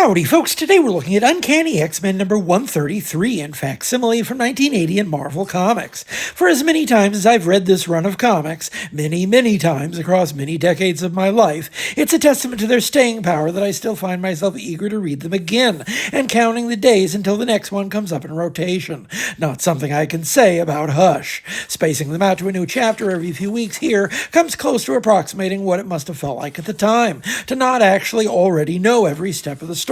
Howdy, folks. Today we're looking at Uncanny X-Men number 133 in facsimile from 1980 in Marvel Comics. For as many times as I've read this run of comics, many times across many decades of my life, it's a testament to their staying power that I still find myself eager to read them again, and counting the days until the next one comes up in rotation. Not something I can say about Hush. Spacing them out to a new chapter every few weeks here comes close to approximating what it must have felt like at the time, to not actually already know every step of the story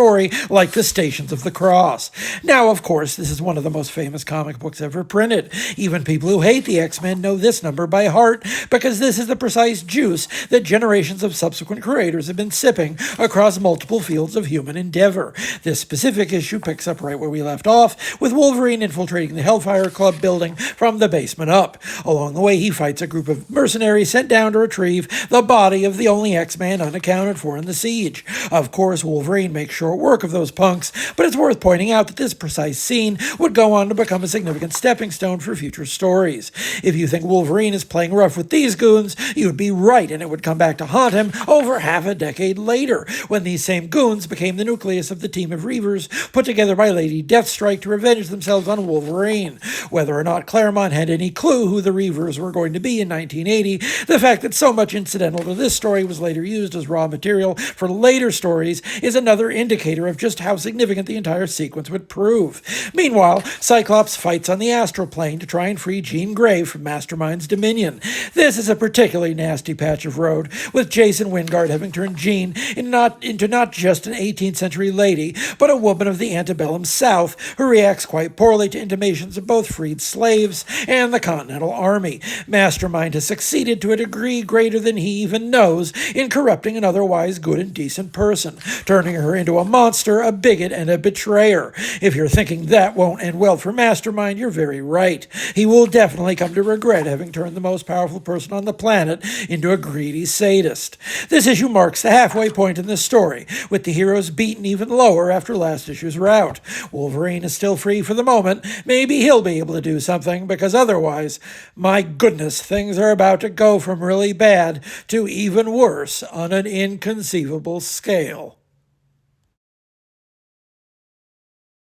like the Stations of the Cross. Now, of course, this is one of the most famous comic books ever printed. Even people who hate the X-Men know this number by heart, because this is the precise juice that generations of subsequent creators have been sipping across multiple fields of human endeavor. This specific issue picks up right where we left off, with Wolverine infiltrating the Hellfire Club building from the basement up. Along the way, he fights a group of mercenaries sent down to retrieve the body of the only X-Man unaccounted for in the siege. Of course, Wolverine makes short work of those punks, but it's worth pointing out that this precise scene would go on to become a significant stepping stone for future stories. If you think Wolverine is playing rough with these goons, you'd be right, and it would come back to haunt him over half a decade later, when these same goons became the nucleus of the team of Reavers put together by Lady Deathstrike to revenge themselves on Wolverine. Whether or not Claremont had any clue who the Reavers were going to be in 1980, the fact that so much incidental to this story was later used as raw material for later stories is another indicator of just how significant the entire sequence would prove. Meanwhile, Cyclops fights on the astral plane to try and free Jean Grey from Mastermind's dominion. This is a particularly nasty patch of road, with Jason Wyngarde having turned Jean into not just an 18th century lady, but a woman of the antebellum South who reacts quite poorly to intimations of both freed slaves and the Continental Army. Mastermind has succeeded to a degree greater than he even knows in corrupting an otherwise good and decent person, turning her into a monster, a bigot, and a betrayer. If you're thinking that won't end well for Mastermind, you're very right. He will definitely come to regret having turned the most powerful person on the planet into a greedy sadist. This issue marks the halfway point in the story, with the heroes beaten even lower after last issue's rout. Wolverine is still free for the moment. Maybe he'll be able to do something, because otherwise, my goodness, things are about to go from really bad to even worse on an inconceivable scale.